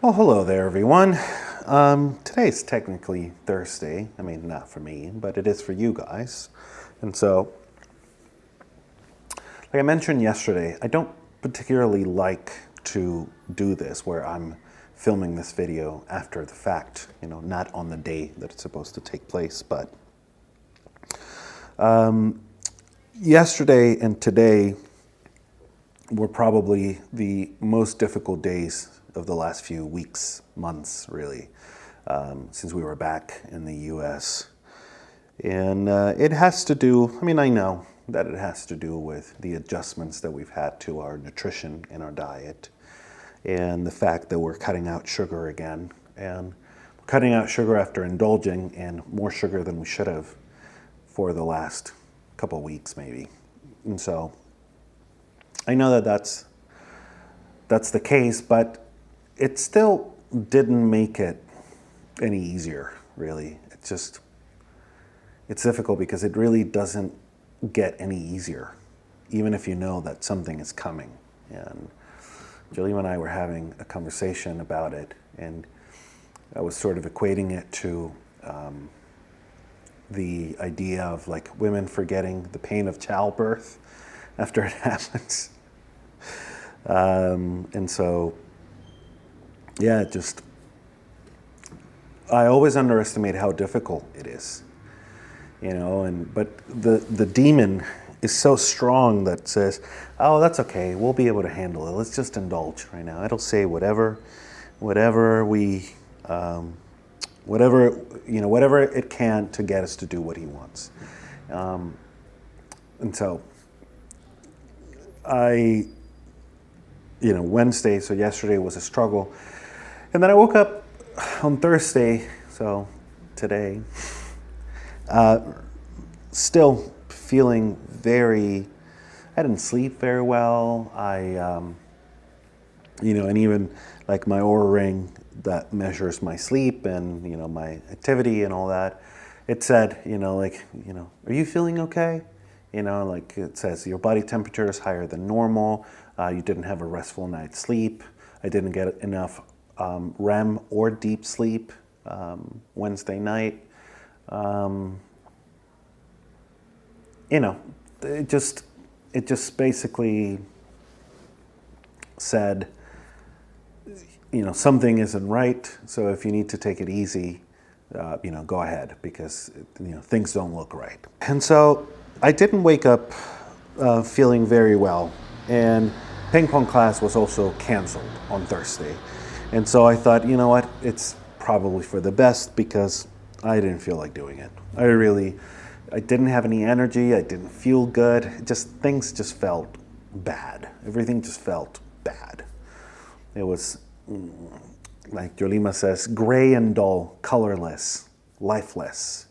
Well, hello there, everyone. Today's technically Thursday. I mean, not for me, but it is for you guys. And so, like I mentioned yesterday, I don't particularly like to do this where I'm filming this video after the fact, not on the day that it's supposed to take place. But yesterday and today were probably the most difficult days of the last few weeks, months, really, since we were back in the US. And it has to do, I know that it has to do with the adjustments that we've had to our nutrition and our diet, and the fact that we're cutting out sugar again. And we're cutting out sugar after indulging in more sugar than we should have for the last couple weeks, maybe. And so I know that that's the case, but it still didn't make it any easier, really. It's difficult because it really doesn't get any easier, even if you know that something is coming. And Jolene and I were having a conversation about it, and I was sort of equating it to the idea of like women forgetting the pain of childbirth after it happens. And so, yeah, I always underestimate how difficult it is, but the demon is so strong that says, oh, that's okay, we'll be able to handle it. Let's just indulge right now. It'll say whatever it can to get us to do what he wants. And so Wednesday, so yesterday was a struggle. And then I woke up on Thursday, so today, still feeling I didn't sleep very well. And even like my Oura ring that measures my sleep and, my activity and all that, it said, are you feeling okay? Like it says your body temperature is higher than normal. You didn't have a restful night's sleep. I didn't get enough REM or deep sleep Wednesday night. It just basically said, something isn't right. So if you need to take it easy, go ahead, because things don't look right. And so I didn't wake up feeling very well, and ping pong class was also canceled on Thursday. And so I thought, you know what, it's probably for the best, because I didn't feel like doing it. I didn't have any energy. I didn't feel good. Things just felt bad. Everything just felt bad. It was, like Yolima says, gray and dull, colorless, lifeless.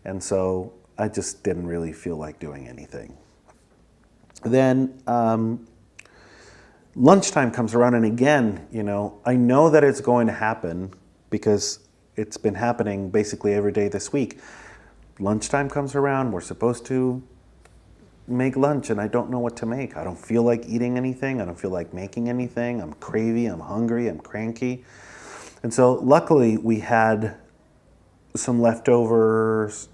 And so I just didn't really feel like doing anything. Then lunchtime comes around, and again, I know that it's going to happen because it's been happening basically every day this week. Lunchtime comes around, we're supposed to make lunch, and I don't know what to make. I don't feel like eating anything. I don't feel like making anything. I'm cravey, I'm hungry, I'm cranky. And so luckily we had some leftovers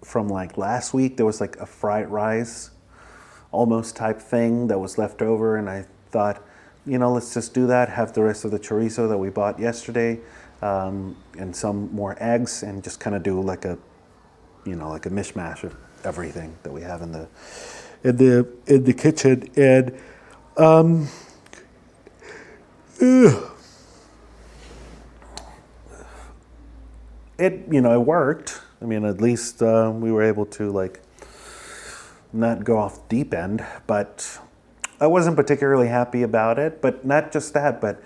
from like last week. There was like a fried rice almost type thing that was left over, and I thought, let's just do that, have the rest of the chorizo that we bought yesterday, and some more eggs, and just kind of do like a mishmash of everything that we have in the kitchen. And it worked. I mean, at least we were able to not go off deep end, but I wasn't particularly happy about it. But not just that, but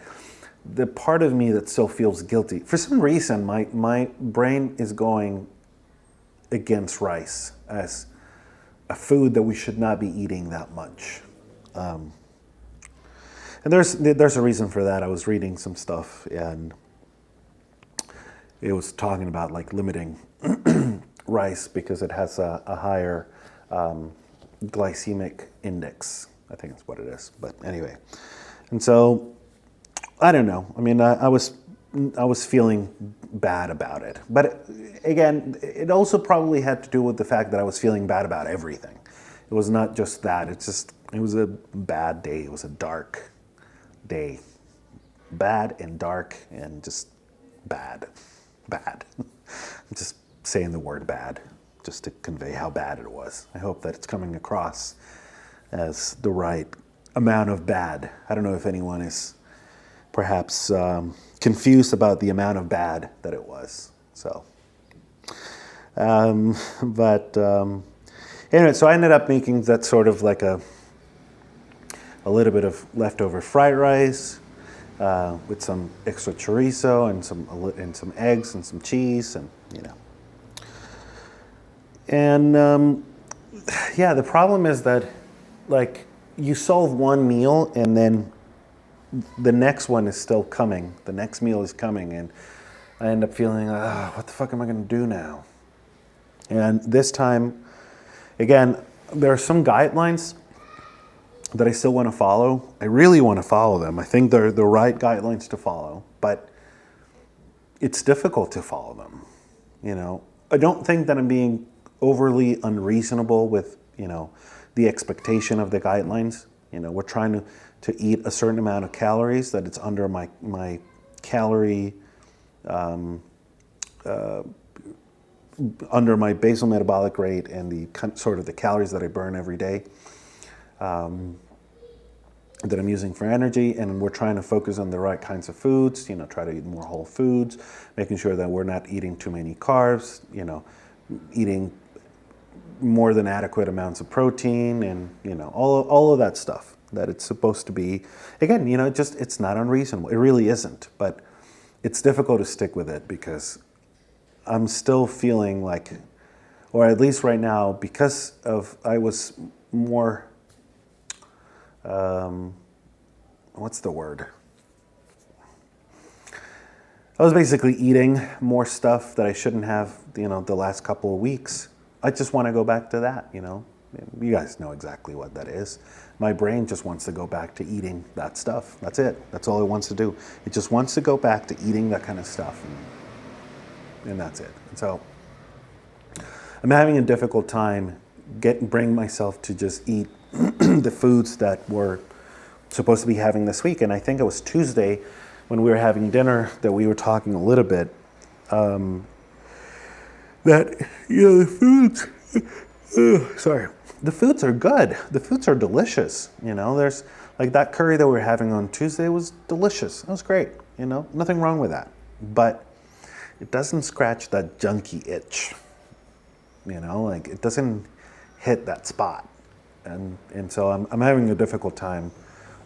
the part of me that still feels guilty. For some reason, my brain is going against rice as a food that we should not be eating that much. And there's a reason for that. I was reading some stuff, and it was talking about limiting rice because it has a higher glycemic index. I think that's what it is. But anyway, and so I don't know. I mean, I was feeling bad about it. But again, it also probably had to do with the fact that I was feeling bad about everything. It was not just that. It was a bad day. It was a dark day. Bad and dark and just bad. Bad. I'm just saying the word bad just to convey how bad it was. I hope that it's coming across as the right amount of bad. I don't know if anyone is perhaps confused about the amount of bad that it was. So, anyway, so I ended up making that sort of like a little bit of leftover fried rice with some extra chorizo and some eggs and some cheese, and And yeah, the problem is that like you solve one meal and then the next one is still coming. The next meal is coming, and I end up feeling, what the fuck am I going to do now? And this time, again, there are some guidelines that I still want to follow. I really want to follow them. I think they're the right guidelines to follow, but it's difficult to follow them. I don't think that I'm being overly unreasonable with, the expectation of the guidelines. We're trying to eat a certain amount of calories that it's under my calorie, under my basal metabolic rate and the sort of the calories that I burn every day, that I'm using for energy. And we're trying to focus on the right kinds of foods, try to eat more whole foods, making sure that we're not eating too many carbs, eating more than adequate amounts of protein, and all of that stuff that it's supposed to be. Again, it's not unreasonable. It really isn't, but it's difficult to stick with it because I'm still feeling like, or at least right now, because of I was more what's the word? I was basically eating more stuff that I shouldn't have, the last couple of weeks. I just want to go back to that, You guys know exactly what that is. My brain just wants to go back to eating that stuff. That's it. That's all it wants to do. It just wants to go back to eating that kind of stuff. And that's it. And so I'm having a difficult time bring myself to just eat the foods that we're supposed to be having this week. And I think it was Tuesday when we were having dinner that we were talking a little bit that the foods, the foods are good. The foods are delicious. There's like that curry that we were having on Tuesday was delicious. It was great. Nothing wrong with that. But it doesn't scratch that junky itch. Like it doesn't hit that spot. And so I'm having a difficult time.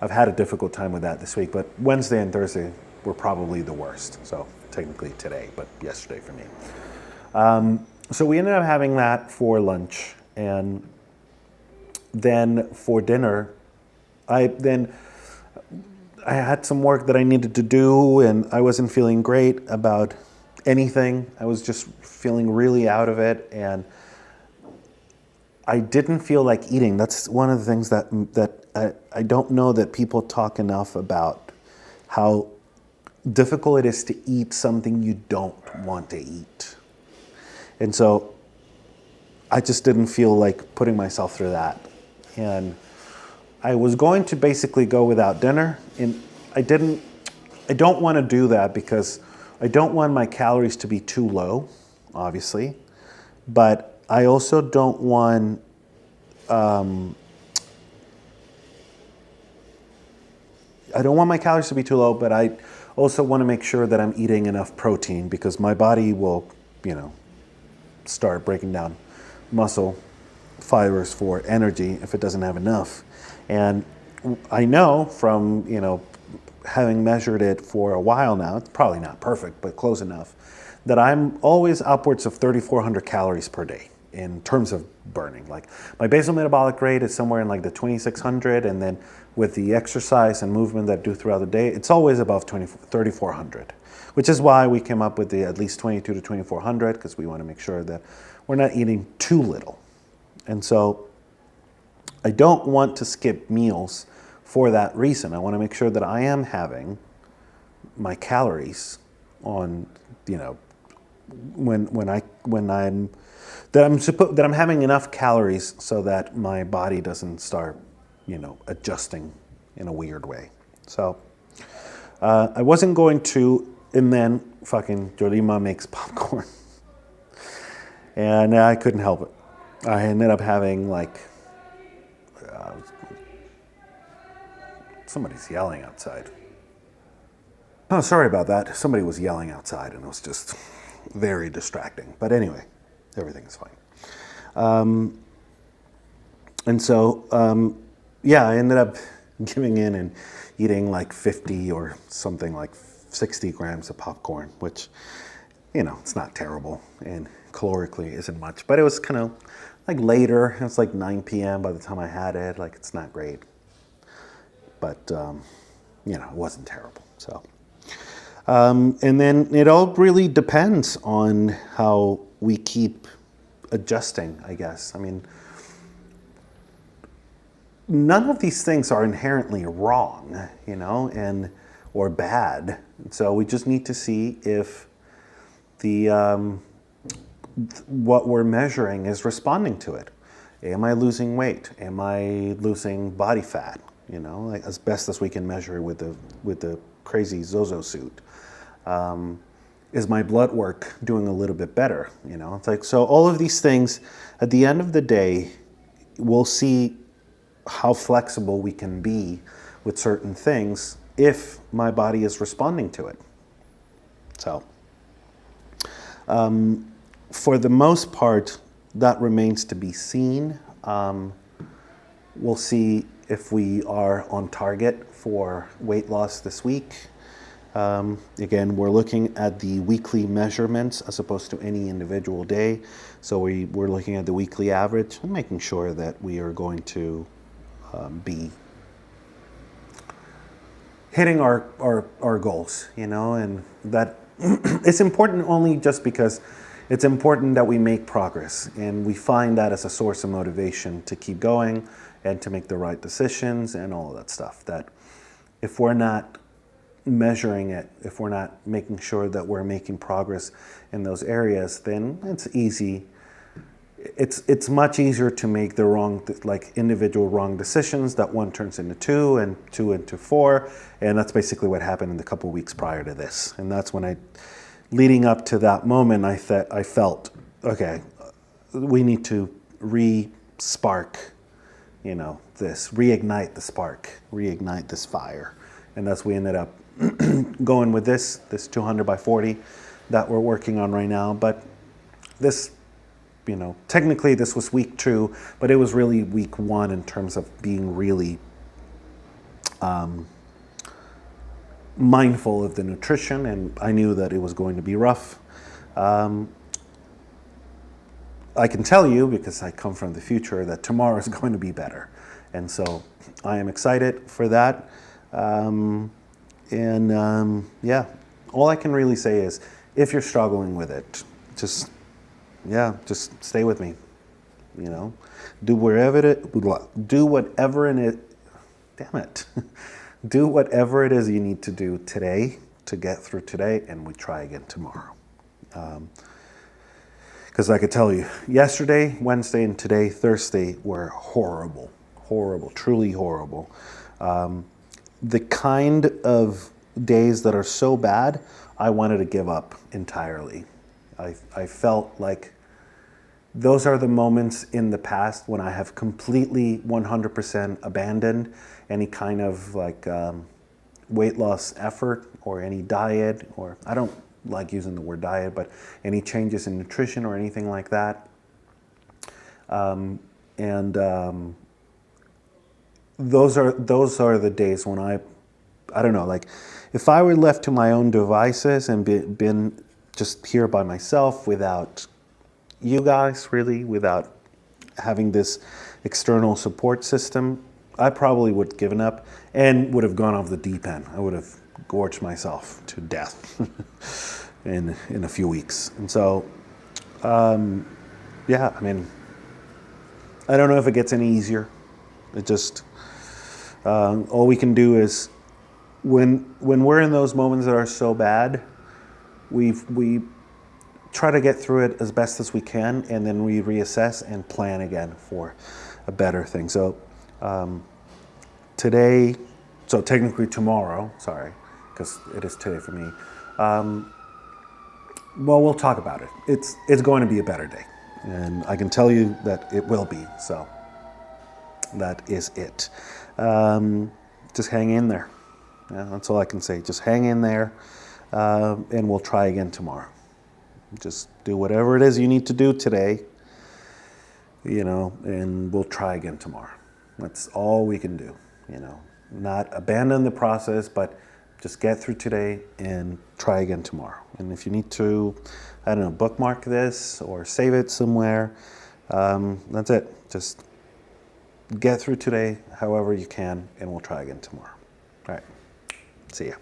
I've had a difficult time with that this week, but Wednesday and Thursday were probably the worst. So technically today, but yesterday for me. So we ended up having that for lunch, and then for dinner, I had some work that I needed to do, and I wasn't feeling great about anything. I was just feeling really out of it, and I didn't feel like eating. That's one of the things that I don't know that people talk enough about, how difficult it is to eat something you don't want to eat. And so I just didn't feel like putting myself through that. And I was going to basically go without dinner, and I don't want to do that because I don't want my calories to be too low, obviously, but I also don't want my calories to be too low, but I also want to make sure that I'm eating enough protein, because my body will, start breaking down muscle fibers for energy if it doesn't have enough. And I know from, having measured it for a while now, it's probably not perfect, but close enough, that I'm always upwards of 3,400 calories per day in terms of burning. Like my basal metabolic rate is somewhere in like the 2,600, and then with the exercise and movement that I do throughout the day, it's always above 3,400, which is why we came up with the at least 22 to 2,400, because we want to make sure that we're not eating too little. And so I don't want to skip meals for that reason. I want to make sure that I am having my calories on, you know, when I'm having enough calories so that my body doesn't start, you know, adjusting in a weird way. So I wasn't going to, and then fucking Jolima makes popcorn, and I couldn't help it. I ended up having like somebody's yelling outside. Oh, sorry about that. Somebody was yelling outside, and it was just very distracting. But anyway, everything is fine. And so, yeah, I ended up giving in and eating like 50 or something like 60 grams of popcorn, which, you know, it's not terrible and calorically isn't much. But it was kind of like later. It was like 9 p.m. by the time I had it. Like, it's not great. But, you know, it wasn't terrible. So. And then it all really depends on how we keep adjusting, I guess. I mean, none of these things are inherently wrong, you know, or bad. So we just need to see if what we're measuring is responding to it. Am I losing weight? Am I losing body fat? You know, like as best as we can measure with the crazy Zozo suit. Is my blood work doing a little bit better? You know, it's like, so all of these things, at the end of the day, we'll see how flexible we can be with certain things if my body is responding to it. So, for the most part, that remains to be seen. We'll see if we are on target for weight loss this week. Again, we're looking at the weekly measurements as opposed to any individual day. So we're looking at the weekly average and making sure that we are going to be hitting our goals, you know, and that it's important only just because it's important that we make progress, and we find that as a source of motivation to keep going and to make the right decisions and all of that stuff. That if we're not measuring it, if we're not making sure that we're making progress in those areas, then it's easy. It's much easier to make the wrong, like individual wrong decisions that one turns into two and two into four. And that's basically what happened in the couple weeks prior to this. And that's when leading up to that moment, I felt, okay, we need to re-spark, you know, reignite the spark, reignite this fire. And thus we ended up going with this 200 by 40 that we're working on right now. But this, you know, technically this was week 2, but it was really week 1 in terms of being really mindful of the nutrition, and I knew that it was going to be rough. I can tell you, because I come from the future, that tomorrow is going to be better. And so I am excited for that. Yeah, all I can really say is, if you're struggling with it, just stay with me. You know, do whatever it is you need to do today to get through today, and we try again tomorrow. Because I could tell you, yesterday, Wednesday, and today, Thursday, were horrible, truly horrible. The kind of days that are so bad, I wanted to give up entirely. I felt like those are the moments in the past when I have completely 100% abandoned any kind of like weight loss effort or any diet, or I don't like using the word diet, but any changes in nutrition or anything like that. Those are the days when I don't know, like if I were left to my own devices and been just here by myself without you guys, really, without having this external support system, I probably would have given up and would have gone off the deep end. I would have gorged myself to death in a few weeks. And so, yeah, I mean, I don't know if it gets any easier. It just, all we can do is when we're in those moments that are so bad, we try to get through it as best as we can, and then we reassess and plan again for a better thing. So today, so technically tomorrow, sorry, because it is today for me. Well, we'll talk about it. It's going to be a better day, and I can tell you that it will be. So that is it. Just hang in there. Yeah, that's all I can say. Just hang in there, and we'll try again tomorrow. Just do whatever it is you need to do today, and we'll try again tomorrow. That's all we can do, Not abandon the process, but just get through today and try again tomorrow. And if you need to, bookmark this or save it somewhere, that's it. Just get through today however you can, and we'll try again tomorrow. All right. See ya.